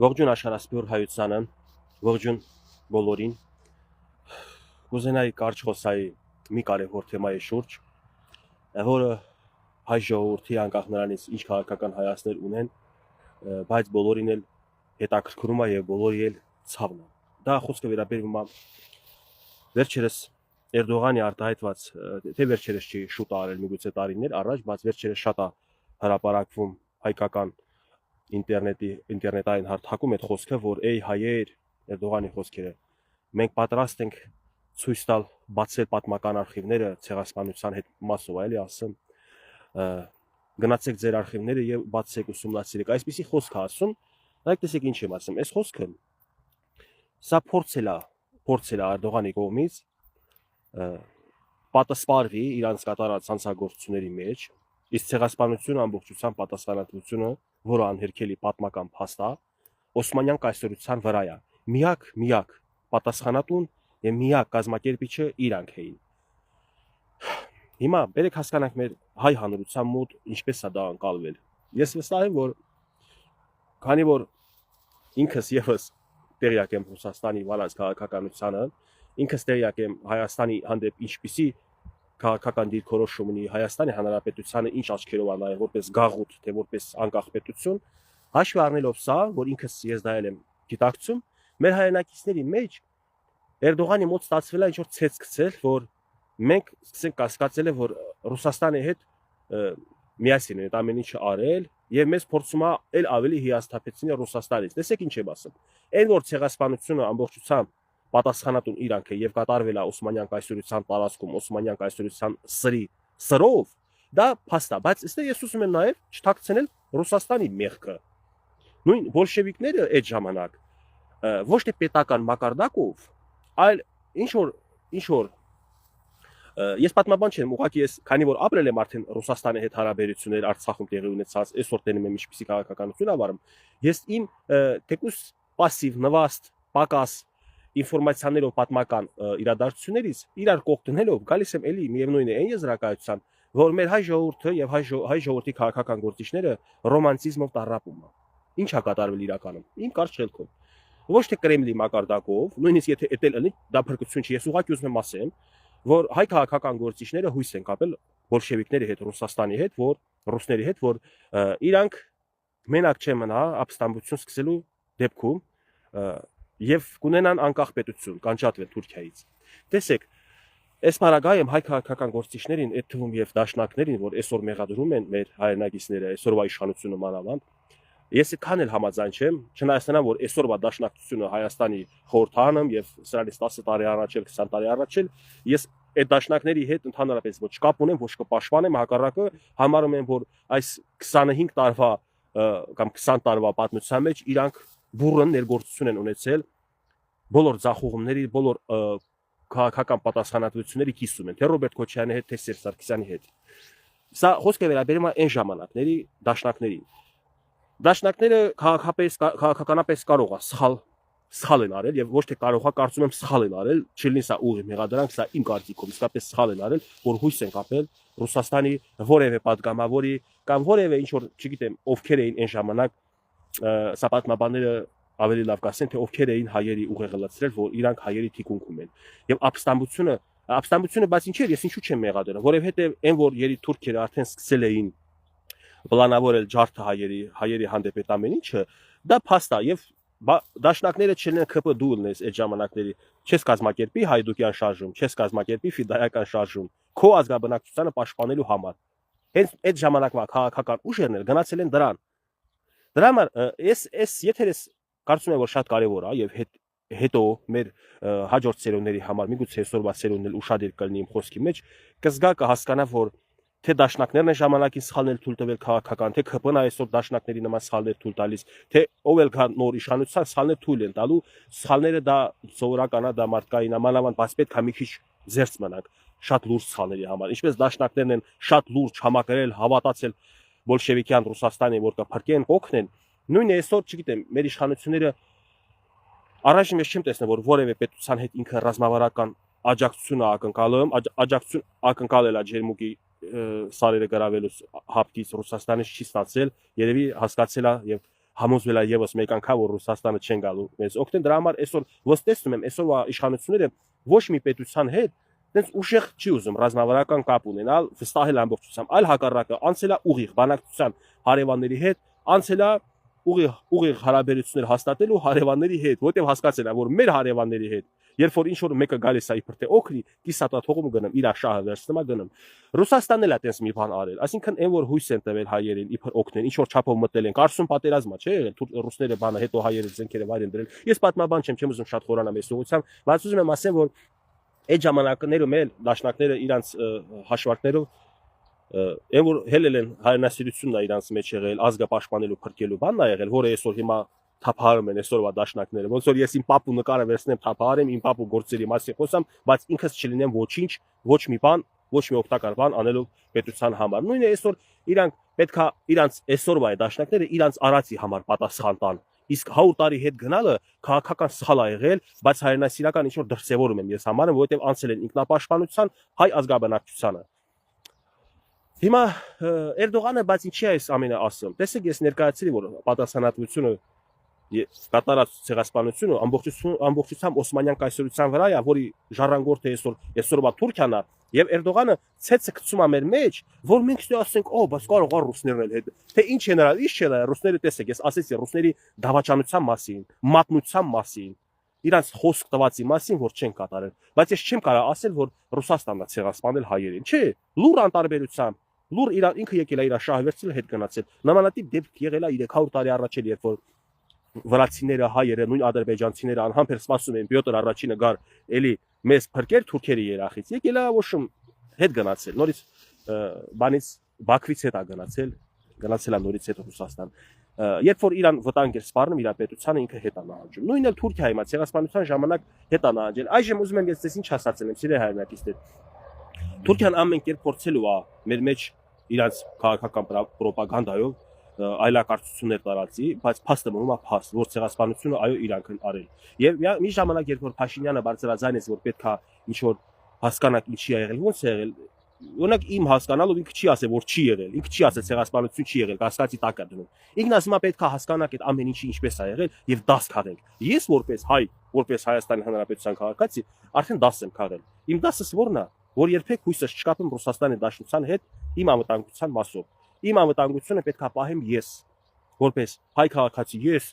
Ողջույն աշխարհասփյուռ հայությանը, ողջույն բոլորին։ Կուզենայի կարճ խոսայի մի կարևոր թեմայի շուրջ, որը հայ ժողովրդի անկախ նրանից ինչ քաղաքական հայացքներ ունեն, բայց բոլորին էլ հետաքրքրում է եւ բոլորի էլ ցավն է։ Դա խոսքը վերաբերում է վերջերս Էրդողանի արտահայտված, թե վերջերս չի, շուտ արել միգուցե տարիներ առաջ, բայց վերջերս շատ է հրապարակվում հայկական ինտերնետային հարթակում այդ խոսքը, որ «Էй հայեր», Էրդողանի խոսքերը, մենք պատրաստ ենք ցույց տալ, բացել պատմական արխիվները ցեղասպանության հետ մասով, այլի ասեմ, գնացեք ձեր արխիվները եւ բացեք, ուսումնասիրեք։ Այսպիսի խոսք է ասում, նայեք տեսեք ինչ եմ ասում։ Այս խոսքը սա փորձել է Էրդողանի կողմից պատասպարվի իրանց կատարած հանցագործությունների մեջ, իսկ ցեղասպանությունը ամբողջությամբ պատասխանատվությունը, որը անհերքելի պատմական փաստ է, Օսմանյան կայսրության վրա է։ Միակ պատասխանատուն եւ միակ կազմակերպիչը իրանք էին։ Հիմա բերեք հասկանանք մեր հայ հանրության մոտ ինչպես է դա անցալվել։ Ես վստահ եմ, որ քանի որ ինքս եւս տեղյակ եմ Ռուսաստանի վարած քաղաքականությանը, ինքս տեղյակ եմ Հայաստանի հանդեպ ինչպիսի քաղաքական դիրքորոշում ունի, Հայաստանի Հանրապետությանը ինչ աչքերով է նայում, որպես գաղութ, թե որպես անկախ պետություն, հաշվի առնելով սա, որ ինքս ես դա եմ գիտակցում, մեր հայրենակիցների մեջ Էրդողանի մոտ ստացվել է ինչ-որ ցեց գցել, որ մենք սկսենք կասկածել, որ Ռուսաստանի հետ միասին այդ ամեն ինչը արել եւ մեզ փորձում է ել ավելի հիասթափեցնել Ռուսաստանից։ Տեսեք ինչ եմ ասում։ Այն որ ցեղասպանությունը ամբողջությամբ պատասխանատուն իրանք է եւ կատարվել է Օսմանյան կայսրության տարածքում, Օսմանյան կայսրության սրով, դա փաստ է, բայց այստեղ ես ուզում եմ նաեւ չթաքցնել Ռուսաստանի մեղքը։ Նույն բոլշևիկները այդ ժամանակ ոչ թե պետական մակարդակով, այլ ինչ որ ես պատմաբան չեմ, ուղղակի ես քանի որ ապրել եմ արդեն Ռուսաստանի հետ հարաբերություններ Արցախում տեղի ունեցած, այսօր տենում եմ ինչպիսի քաղաքականություն ավարում, ես իմ թեկուս пассив նվաստ, պակաս ինֆորմացիաներով պատմական իրադարձություններից իրար կողտնելով գալիս եմ էլի միևնույն է այն եզրակացության, որ մեր հայ ժողովուրդը եւ հայ ժողովրդի քաղաքական գործիչները ռոմանտիզմով տառապում են։ Ինչ է կատարվել իրականում։ Իմ կարճ խելքով։ Ոչ թե Կրեմլի մակարդակով, նույնիսկ եթե էտել լինի, դա փրկություն չի։ Ես ուղղակի ուզում եմ ասեմ, որ հայ քաղաքական գործիչները հույս են կապել բոլշևիկների հետ, Ռուսաստանի հետ, որ ռուսների հետ, որ իրանք մենակ չեն մնա ապստամբություն սկսելու դեպքում եւ կունենան անկախ պետություն, կանչատվել Թուրքիայից։ Տեսեք, այս բարագայում հայ քաղաքական գործիչներին, այդ թվում եւ դաշնակներին, որ այսօր մեղադրում են մեր հայրենակիցները, այսօրվա իշխանությունը մանավանդ, ես այդքան էլ համաձայն չեմ, չնայած նրան, որ այսօրվա դաշնակցությունը Հայաստանի խորհրդանում եւ սրանից 10 տարի առաջ էլ 20 տարի առաջ էլ ես այդ դաշնակների հետ ընդհանրապես ոչ կապ ունեմ, ոչ կպաշտպանեմ, հակառակը համարում եմ, որ այս 25 տարվա կամ 20 տարվա պատմության մեջ իրանք բուրըն ներգործություն են ունեցել բոլոր ձախողումների, բոլոր քաղաքական պատասխանատվությունների կիսում են, թե Ռոբերտ Քոչարյանի հետ, թե Սերժ Սարգսյանի հետ։ Սա խոսքը վերաբերում է այն ժամանակների դաշնակներին։ Դաշնակները քաղաքականապես կարող է սխալ են արել եւ ոչ թե կարող է կարծում եմ սխալ են արել, չլինի սա ուղիղ մեղադրանք, սա իմ կարծիքով իսկապես սխալ են արել, որ հույս են կապել Ռուսաստանի որևէ падգամավորի կամ որևէ ինչ որ, չգիտեմ, ովքեր էին այն ժամանակ սա պատմաբանները ավելի լավ կասեն, թե ովքեր էին հայերի ուղեղը լցրել, որ իրանք հայերի թիկունքում են։ Եվ ապստամբությունը բայց ինչ էր, ես ինչու չեմ մեղադրում, որովհետեւ այն որ երի թուրքերը արդեն սկսել էին պլանավորել ջարդը հայերի հանդեպ այդ ամեն ինչը, դա փաստ է եւ դաշնակները չլինեն ԿՊ դու ունես այդ ժամանակների, չես կազմակերպի հայդուկյան շարժում, չես կազմակերպի ֆիդայական շարժում, քո ազգաբնակչությանը պաշտպանելու համար։ Հենց այդ ժամանակվա քաղաքական ուժերն էլ գնացել են դրան։ Դրա համար ես եթերս կարծում եմ որ շատ կարեւոր է եւ հետո մեր հաջորդ սերունդների համար միգուցե այսօրվա սերունդն էլ ուշադիր կլինի իմ խոսքի մեջ, կզգա կհասկանա որ թե դաշնակներն են ժամանակին սխալներ թույլ տվել քաղաքական, թե ԿՊ-ն այսօր դաշնակների նման սխալներ թույլ տալիս, թե ով էլ կա նոր իշխանության սխալներ թույլ են տալու, սխալները դա սովորական է, դա մարդկային է, մանավանդ բայց պետք է մի քիչ զերծ մնանք շատ լուրջ սխալների համար։ Ինչպես դաշնակներն են շատ լուրջ համակրել, հավատացել բոլշևիկյան Ռուսաստանին, որ կփրկեն, կօգնեն, նույնն է այսօր, չգիտեմ, մեր իշխանությունները առաջին ես չեմ տեսնել, որ որևէ պետության հետ ինքը ռազմավարական աջակցություն ակնկալում, աջակցություն ակնկալել է ջերմուկի սարերը գրավելուց հապկից Ռուսաստանից չի ստացել, երևի հասկացել է եւ համոզվել է եւս մեկ անգամ որ Ռուսաստանը չեն գալու մեզ օգտեն դրա համար այսօր ոնց տեսնում եմ այսօրվա իշխանությունները ոչ մի պետության հետ դենց ուժեղ չի ուզում ռազմավարական կապ ունենալ վստահել ամբողջությամբ այլ հակառակը անցել է ուղիղ բանակցության հարևանների հետ անցել է ուղիղ հարաբերություններ հաստատելու հարևանների հետ որտեղ հասկացել է որ մեր հարևանների հետ երբ որ ինչ որ մեկը գալիս է իբր թե օգնի կիսատաթողում գնում իր շահը վերցնում է գնում Ռուսաստանն էլ է տես մի բան արել այսինքն այն որ հույս են տվել հայերին իբր օգնեն ինչ որ չափով մտել են կարծում պատերազմա չէ եղել ռուսները բանը հետո հայերը զենքերը վայր են դրել ես պատմաբան չեմ ուզում շատ խորանամ այս ուղղությամբ բայց ուզում եմ ասեմ որ այդ ժամանակներում էլ դաշնակները իրանց հաշվարկներով այն որ հելել են հայրենասիրությունն է իրանց մեջ եղել ազգը պաշտպանելու փրկելու բանն է եղել որը այսօր հիմա թափահարում են այսօրվա դաշնակները ոնց որ ես իմ պապու նկարը վերցնեմ թափահարեմ իմ պապու գործերի մասին խոսամ բայց ինքս չլինեմ ոչինչ ոչ մի բան ոչ մի օգտակար բան անելու պետության համար նույնը այսօր իրանք պետքա իրանց այսօրվա դաշնակները իրանց արածի համար պատասխան տան իսկ 100 տարի հետ գնալը քաղաքական սխալ է եղել բայց հայրենասիրական ինչ որ դրսևորում եմ ես համարում որովհետև անցել են ինքնապաշտպանության հայ ազգաբնակչությանը հիմա Էրդողանը բայց ինչի է այս ամենը ասում տեսեք ես ներկայացրի որ պատասխանատվությունը կատարած ցեղասպանությունը ամբողջությամբ Օսմանյան կայսրության վրա է, որի ժառանգորդը այսօրվա Թուրքիան է, եւ Էրդողանը ցեցը գցում է մեր մեջ, որ մենք ստե ասենք, օ, բայց կարող է ռուսներն էլ հետ։ Թե ինչ են արել, ինչ չէ, ռուսները տեսեք, ես ասեցի ռուսների դավաճանության մասին, մատնության մասին, իրանց խոսք տվածի մասին, որ չեն կատարել, բայց ես չեմ կարող ասել, որ Ռուսաստանն է ցեղասպանել հայերին, չէ, լուր անտարբերությամբ, լուր ինքը եկել է իր շահը վերցնել հետ գնացել։ Նմանատիպ դեպք եղել է 300 տարի առաջ էլ, երբ որ վրացիները, հայերը, նույն ադրբեջանցիները անհամբեր սպասում են Պյոտր առաջինը գար, էլի մեզ փրկեր թուրքերի երախից։ Եկել է ոչմ հետ գնացել, նորից բանից Բաքվից հետ է գնացել է նորից հետ Ռուսաստան։ Երբ որ Իրան վտանգ էր սպառնում իր պետությանը ինքը հետ է նահանջում։ Նույնն էլ Թուրքիայի մա ցեղասպանության ժամանակ հետ է նահանջել։ Այժմ ուզում եմ ես ձեզ ինչ հասցնել եմ, սիրելի հայրենակիցներ։ Թուրքիան ամեն կերպ փորձելու է մեր մեջ իրանց քաղաքական ռոպագանդայով այլակարծություններ տարածի, բայց փաստը մնում է փաստ, որ ցեղասպանությունը այո իրանք են արել։ Եվ մի ժամանակ երբ որ Փաշինյանը բարձրաձայնեց, որ պետքա ինչ որ հասկանաք ինչի է եղել, ոնց է եղել, օրինակ իմ հասկանալով ինքը չի ասել, որ չի եղել, ինքը չի ասել ցեղասպանություն չի եղել, կասկածի տակ է դնում։ Ինքն ասում է պետքա հասկանաք այդ ամեն ինչի ինչպես է եղել եւ դաս քաղենք։ Ես որպես հայ, որպես Հայաստանի Հանրապետության քաղաքացի, արդեն դաս եմ քաղել։ Իմ դասս ո՞րն է, որ երբեք հույսս չկապեմ Ռուսաստանի Դաշնության հետ իմ անվտանգության մասով։ Իմ անվտանգությունը պետք է պահեմ ես, որպես հայ քաղաքացի ես,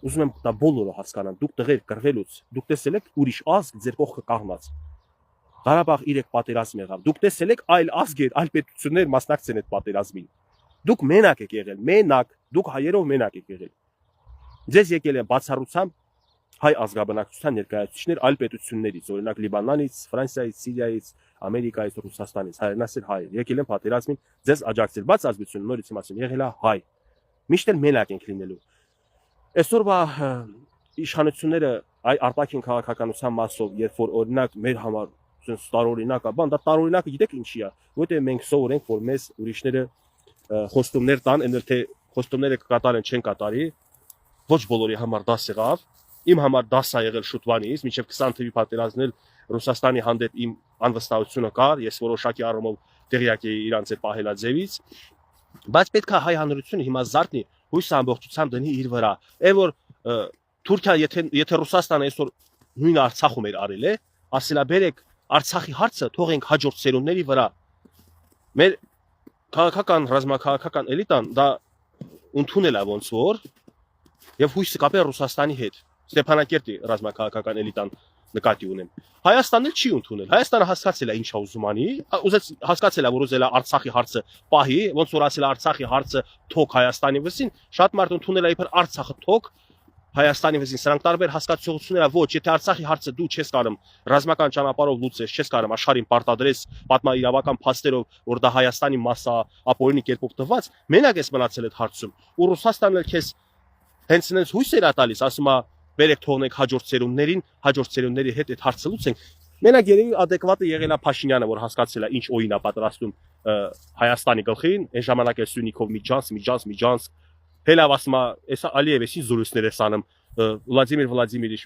ուզում եմ դա բոլորը հասկանան, դուք տղեր կռվելուց, դուք տեսել եք ուրիշ ազգ ձեր կողքը կանգնած։ Ղարաբաղ 3 պատերազմ եղավ, դուք տեսել եք այլ ազգեր, այլ պետություններ մասնակցեն այդ պատերազմին։ Դուք մենակ եք եղել, մենակ, դուք հայերով մենակ եք եղել։ Ձեզ եկել են բացառությամբ հայ ազգաբնակչության ներկայացուցիչներ այլ պետություններից, օրինակ Լիբանանից, Ֆրանսիայից, Սիրիայից, Ամերիկայից, Ռուսաստանից, հայրենասեր հայեր եկել են պատերազմին ձեզ աջակցել, բայց ազգությունը նորից իմ ասեմ, եղել է հայ։ Միշտ էլ մենակ ենք լինելու։ Այսօրվա իշխանությունները այ արտաքին քաղաքականության մասով, երբ որ օրինակ մեր համար տարօրինակ է, բան դա տարօրինակը գիտեք ինչի է, որտեղ մենք սովորենք, որ մեզ ուրիշները խոստումներ տան, այնել թե խոստումները կկատարեն, չեն կատարի, ոչ բոլորի համար դաս եղավ, իմ համար դաս է եղել շուտվանից, մինչև 20 թվականի պատերազմն էլ Ռուսաստանի հանդեպ իմ անվստահությունը կար, ես որոշակի առումով տեղյակ էի իրանց այդ պահելաձևից, բայց պետք է հայ հանրությունը հիմա զարթնի, հույսը ամբողջությամբ դնի իր վրա։ Այն որ Թուրքիան եթե Ռուսաստանը այսօր նույն Արցախում էր արել է, ասելա բերեք Արցախի հարցը թողենք հաջորդ սերունդների վրա։ Մեր քաղաքական ռազմաքաղաքական էլիտան դա ընդունել է ոնց որ եւ հույսը կապել Ռուսաստանի հետ։ Ստեփանակերտի ռազմաքաղաքական էլիտան նկատի ունեմ։ Հայաստանն էլ չի ընդունել։ Հայաստանը հասկացել է ինչ է ուզում անի, հասկացել է որ ուզել է Արցախի հարցը պահի, ոնց որ ասել է Արցախի հարցը թոք Հայաստանի վզին, շատ մարդ ընդունել է իբր Արցախը թոք Հայաստանի վզին, սրանք տարբեր հասկացություններ է, ոչ, եթե Արցախի հարցը դու չես կարող ռազմական ճանապարհով լուծես, չես կարող աշխարհին պարտադրես պատմաիրավական փաստերով, որ դա Հայաստանի մաս է, ապօրինի կերպով տված, մենակ ես մնացել այդ հարցում։ Ու Ռուսաստանն էլ քեզ հենց այնպես հույսեր է տալիս, ասում է բերեք թողնենք հաջորդ սերունդներին, հաջորդ սերունդների հետ այդ հարցը լուծենք։ Մենակ երևի ադեկվատը եղել է Փաշինյանը, որ հասկացել է ինչ օին է պատրաստում Հայաստանի գլխին, այն ժամանակ էլ Սյունիքով միջանց, հելավ ասում է, էսա Ալիևի զորույցներ է սանում Վլադիմիր Վլադիմիրիչ,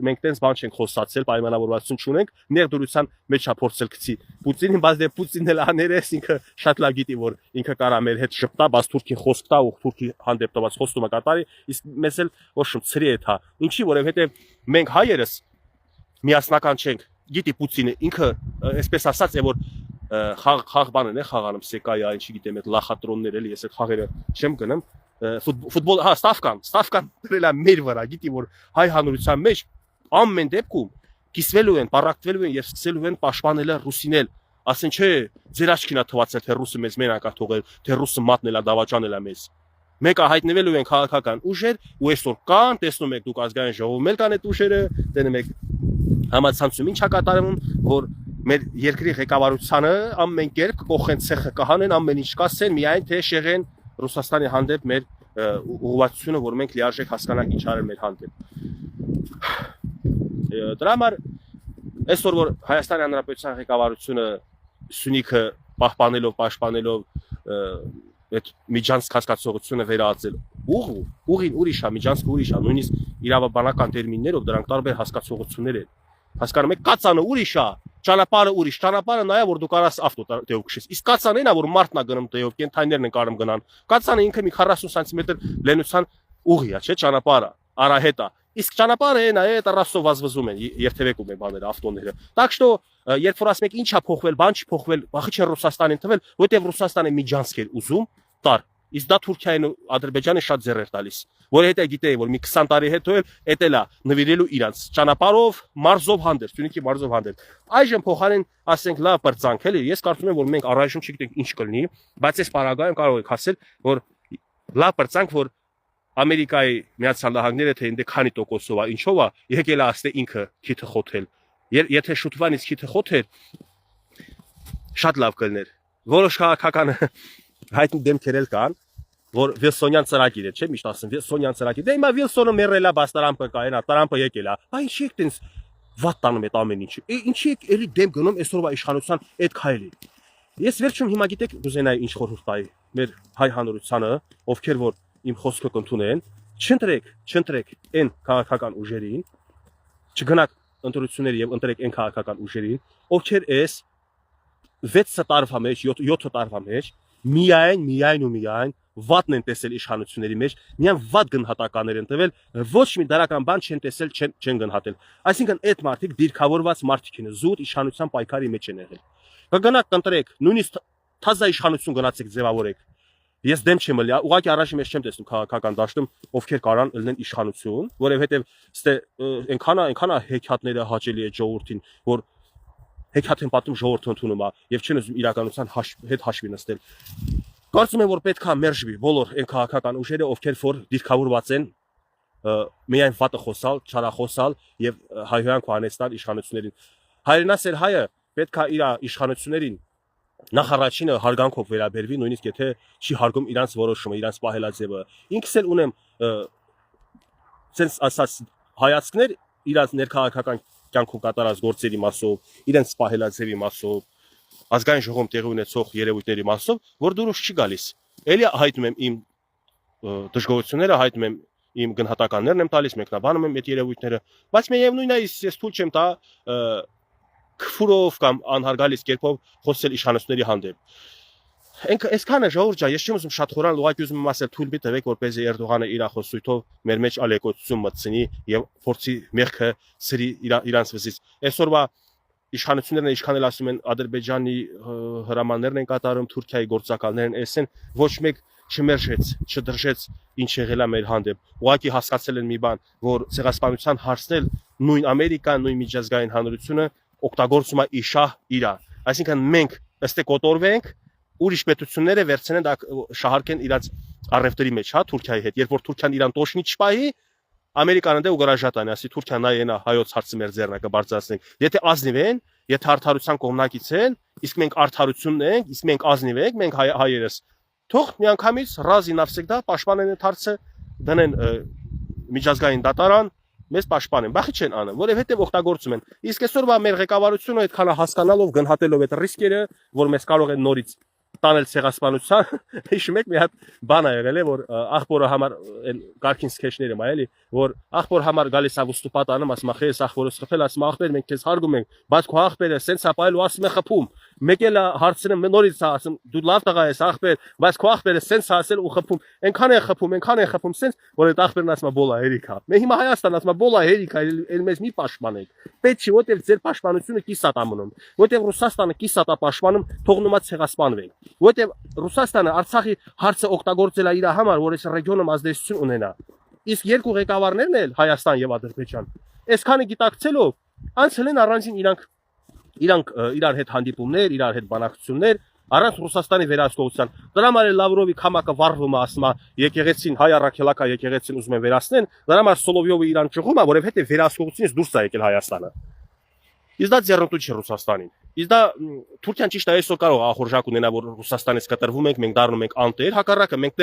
մենք տենց բան չենք խոսացել, պայմանավորվածություն չունենք, ներդրության մեջ է փորձել գցի Պուտինին, բայց դե Պուտինն էլ աներես ինքը շատ լավ գիտի, որ ինքը կարա մեր հետ շփտա, բայց Թուրքին խոսք տա ու Թուրքի հանդեպ տված խոստումը կատարի, իսկ մեզ էլ ոչմ ծրի է թա։ Ինչի, որովհետև մենք հայերս միասնական չենք, գիտի Պուտինը ինքը այսպես ասած է, որ խաղ բանն է խաղանում սեկայա, ինչի գիտեմ, այդ լախատրոններ էլի, ես այդ խաղերը չեմ գնում ֆուտբոլ, հա, ստավկան դրել է մեր վրա, գիտի որ հայ հանրության մեջ ամեն դեպքում կիսվելու են, պարակտվելու են եւ սկսելու են պաշտպանել ռուսինել, ասեն չէ, ձեր աչքին է թվացել, թե ռուսը մեզ մենակ է թողել, թե ռուսը մատնել է, դավաճանել է մեզ։ Մեկը հայտնվելու են քաղաքական ուժեր, ու այսօր կան, տեսնում եք դուք ազգային ժողովում էլ կան այդ ուժերը, տենում եք համացանցում ինչ է կատարվում, որ մեր երկրի ղեկավարությանը ամեն կերպ կողեն ցեխը կհանեն, ամեն ինչ կասեն, միայն թե շեղեն Ռուսաստանի հանդեպ մեր ուղղվածությունը, որ մենք լիարժեք հասկանանք ինչ արել մեր հանդեպ։ Դրա համար այսօր որ Հայաստանի Հանրապետության ղեկավարությունը Սյունիքը պաշտպանելով այդ միջանցք հասկացողությունը վերածել ուղին ուրիշ է, միջանցքը ուրիշ է, նույնիսկ իրավաբանական տերմիններով դրանք տարբեր հասկացողություններ են։ Հասկանում եք, կացանը ուրիշ է, ճանապարհը ուրիշ, ճանապարհը նայա որ դու կարաս ավտո դեով քշես։ Իսկ կացանը ինա որ մարդն է գնում դեով, կենթայիներն են կարում գնան։ Կացանը ինքը մի 40 սանտիմետր լենության ուղի է, չէ, ճանապարհը, արահետ է։ Իսկ ճանապարհը այնա է, դա ռասով վազվզում են, երթևեկում են բաները, ավտոները։ Так что երբ որ ասում եք ինչ է փոխվել, բան չի փոխվել, վախի չեն Ռուսաստանին տվել, որտեղ Ռուսաստանը միջանցք էր ուզում տար։ Իսկ դա Թուրքիային ու Ադրբեջանը շատ ձեռ էր տալիս, որովհետեւ գիտեի որ մի 20 տարի հետո էլ էլա նվիրելու իրանց ճանապարհով, մարզով հանդերձ, Սյունիքի մարզով հանդերձ։ Այժմ փոխարեն ասենք լավ բրծանք էլի, ես կարծում եմ որ մենք առայժմ չգիտենք ինչ կլինի, բայց այս պարագայում կարող եք ասել որ լավ բրծանք, որ Ամերիկայի Միացյալ Նահանգները թե ինձ քանի տոկոսով է, ինչով է, եկել է ասել ինքը քիթը խոթել։ Եթե շուտվանից քիթը խոթեր, շատ լավ կլներ։ Որոշ քաղաքական հայտնի դեմքեր կան, որ Վիլսոնյան ծրագիր է, չէ՞, միշտ ասում Վիլսոնյան ծրագիր։ Դե հիմա Վիլսոնը մեռել է, բաց Տրամպը կա, այնա Տրամպը եկել է։ Այ ինչի՞ եք տենց վատ տանում այդ ամեն ինչը։ Ինչի՞ եք էլի դեմ գնում այսօրվա իշխանության այդ քայլի։ Ես վերջում հիմա գիտեք կուզենայի ինչ խորհուրդ տայի մեր հայ հանրությանը, ովքեր որ իմ խոսքը կընդունեն, չընտրեք այն քաղաքական ուժերին, չգնաք ընտրությունների եւ ընտրեք այն քաղաքական ուժերին, ովքեր էս 6 տարվա մեջ, 7 տարվա մեջ միայն վատն են տեսել իշխանությունների մեջ, միայն վատ գնահատականներ են տվել, ոչ մի դրական բան չեն տեսել, չեն գնահատել։ Այսինքն այդ մարդիկ դիրքավորված մարդիկ են, զուտ իշխանության պայքարի մեջ են եղել։ Կգնաք կընտրեք, նույնիսկ թազա իշխանություն գնացեք ձևավորեք։ Ես դեմ չեմ ելի, ուղղակի առաջի մեջ չեմ տեսնում քաղաքական դաշտում ովքեր կարան ելնեն իշխանություն, որովհետև ստե այնքան հեքիաթները հաճելի է ժողովրդին, որ հեքիաթ են պատում ժողովուրդը ընդունում է եւ չեն ուզում իրականության հետ հաշվի նստել։ Կարծում եմ որ պետք է մերժվի բոլոր այն քաղաքական ուժերը, ովքեր որ դիրքավորված են միայն վատը խոսալ, չարախոսալ եւ հայհոյանք ու անեստալ իշխանություններին։ Հայրենասեր հայը պետք է իր իշխանություններին նախ առաջինը հարգանքով վերաբերվի, նույնիսկ եթե չի հարգում իրանց որոշումը, իրանց պահելաձևը։ Ինքս էլ ունեմ sense ասած հայացքներ իրանց ներքաղաքական կյանքում կատարած գործերի մասով, իրենց պահելաձևի մասով, ազգային ժողովում տեղի ունեցող երևույթների մասով, որ դուրս չի գալիս։ Էլի հայտնում եմ իմ դժգոհությունները, հայտնում եմ իմ գնահատականներն եմ տալիս, մեկնաբանում եմ այդ երևույթները, բայց միևնույնն է ես թույլ չեմ տա քֆուրով կամ անհարգալից կերպով խոսել իշխանությունների հանդեպ։ Այսքանը ժողովուրդ ջան, ես չեմ ուզում շատ խորան, ուղղակի ուզում եմ ասել թույլ մի տվեք, որպեսզի Էրդողանը իր խոսույթով մեր մեջ ալեկոծություն մտցնի եւ փորձի մեղքը սրի իրանց վզից։ Այսօրվա իշխանություններն ինչքան էլ ասում են Ադրբեջանի հրամաններն են կատարում, Թուրքիայի գործակալներն էսեն, ոչ մեկ չմերժեց, չդրժեց ինչ եղել է մեր հանդեպ։ Ուղղակի հասկացել են մի բան, որ ցեղասպանության հարցնել նույն Ամերիկան, նույն միջազգային հանրությունը օգտագործում է իշահ իրա։ Այսինքն մենք ըստ կոտորվենք, ուրիշ պետությունները վերցնեն դա շահարկեն իրաց առևտրի մեջ, հա, Թուրքիայի հետ։ Երբ որ Թուրքիան իրան տոշնի չպահի, Ամերիկանը դե ուգրաժատան, ասի Թուրքիան նա ենա հայոց հարցը մեր ձեռնա կբարձրացնենք։ Եթե ազնիվ են, եթե արդարության կողմնակից են, իսկ մենք արդարությունն ենք, իսկ մենք ազնիվ ենք, մենք հայերս, թող միանգամից ռազի նավսեկդա պաշտպանեն այդ հարցը, դնեն միջազգային դատարան, մեզ պաշտպանեն, բախի չեն անում, որովհետև օգտագործում են։ Իսկ այսօրվա մեր ղեկավարությունը այդքան հասկանալով, գնահատելով այդ ռիսկերը, որ մեզ կարող են նորից տանել ցեղասպանության, հիշում եք մի հատ բան ա եղել է, որ աղբորը համար այն Գարքին սկեչները մա էլի, որ աղբոր համար գալիս ա վստուպատ անում, ասում ա խես աղբորը սխփել, ասում ա աղբեր մենք քեզ հարգում ենք, բայց քո աղբերը սենց ա պայել ու ասում է խփում։ Մեկ էլ հարցնում նորից ա ասում դու լավ տղա ես աղբեր, բայց քո աղբերը սենց ա ասել ու խփում, այնքան է խփում, սենց որ այդ աղբերն ասում ա բոլա հերիքա։ Մենք հիմա Հայաստան ասում ա բոլա հերիքա, էլ մեզ մի պաշտպանեք։ Պետք չի, որտեվ ձեր պաշտպանությունը կիսատ ա մնում, որտեվ Ռուսաստանը կիսատ ա պաշտպանում, թողնում ա ցեղասպանվեն, որտեվ Ռուսաստանը Արցախի հարցը օգտագործել է իր համար, որ այս ռեգիոնում ազդեցություն ունենա։ Իսկ երկու ղեկավարներն էլ Հայաստան եւ Ադրբեջան, այսքանը գիտակցելով, անցել են առանձին իրանք իրար հետ հանդիպումներ, իրար հետ բանակցություններ, առանց Ռուսաստանի վերահսկողության։ Դրա համար Լավրովի քամակը վառվում է, ասում է եկեղեցին հայ առաքելակա եկեղեցին ուզում են վերացնեն, դրա համար Սոլովյովը իրան ճղում է, որովհետեւ վերահսկողությունից դուրս է եկել Հայաստանը։ Իսկ դա ձեռնտու չի Ռուսաստանին։ Իսկ դա Թուրքիան ճիշտ է այսօր կարող է ախորժակ ունենա, որ Ռուսաստանից կտրվում ենք, մենք դառնում ենք անտեր, հակառակը մենք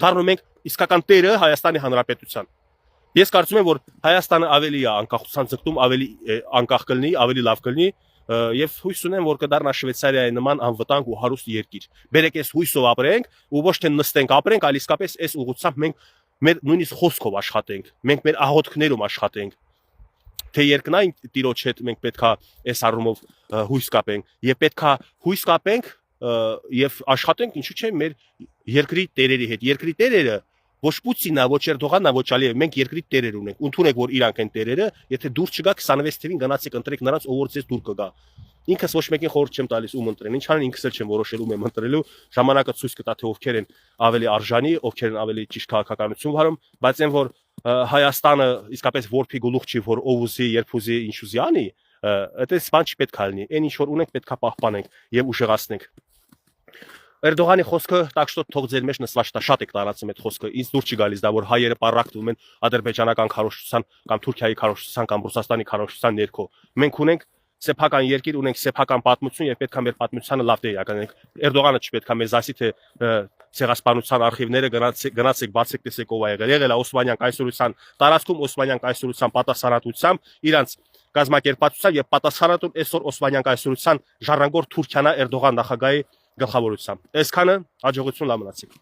դառնում ենք իսկական տերը Հայաստանի Հանրապետության։ Ես կարծում եմ, որ Հայաստանը ավելի է անկախության ձգտում, ավելի անկախ կլինի, ավելի լավ կլինի, եւ հույս ունեմ, որ կդառնա Շվեյցարիայի նման անվտանգ ու հարուստ երկիր։ Բերեք այս հույսով ապրենք ու ոչ թե նստենք ապրենք, այլ իսկապես այս ուղղությամբ մենք մեր նույնիսկ խոսքով աշխատենք, մենք մեր աղոթքներում աշխատենք։ Թե երկնային տիրոջ հետ մենք պետքա այս առումով հույս կապենք եւ պետքա հույս կապենք եւ աշխատենք ինչու՞ չէ մեր երկրի տերերի հետ։ Երկրի տերերը ոչ Պուտինա, ոչ Էրդողանա, ոչ Ալիև, մենք երկրի տերեր ունենք։ Ընդունեք, որ իրանք են տերերը, եթե դուր չգա 26 թվին գնացեք ընտրեք նրանց, ով որ ձեզ դուր կգա։ Ինքս ոչ մեկին խորհուրդ չեմ տալիս ում ընտրեն։ Ինչ անեն ինքս էլ չեմ որոշել ում եմ ընտրելու։ Ժամանակը ցույց կտա թե ովքեր են ավելի արժանի, ովքեր են ավելի ճիշտ քաղաքականություն վարում, բայց այն որ Հայաստանը իսկապես որփի գլուխ չի, որ ով ուզի, երբ ուզի, ինչ ուզի անի, այդպես բան չի պետք է լինի։ Այն ինչ որ ունենք պետքա պահպանենք եւ ուժեղացնենք։ Էրդողանի խոսքը так что թող ձեր մեջ նստված տա, շատ եք տարածում այդ խոսքը։ Ինձ դուր չի գալիս դա որ հայերը պարակտվում են ադրբեջանական քարոզչության կամ Թուրքիայի քարոզչության կամ Ռուսաստանի քարոզչության ներքո։ Մենք ունենք սեփական երկիր, ունենք սեփական պատմություն եւ պետքա մեր պատմությանը լավ տեղեկանենք։ Էրդողանը չպետքա մեզ ասի թե ցեղասպանության արխիվները գնացեք բացեք տեսեք ով ա եղել։ Եղել է Օսմանյան կայսրության տարածքում Օսմանյան կայսրության պատասխանատվությամբ իրանց կազմակերպվածությամբ եւ պատասխանատուն այսօր Օսմանյան կայսրության ժառանգոր Թուրքիանա Էրդողան նախագահի գլխավորությամբ։ Այսքանը հաջողություն լավ մնացեք։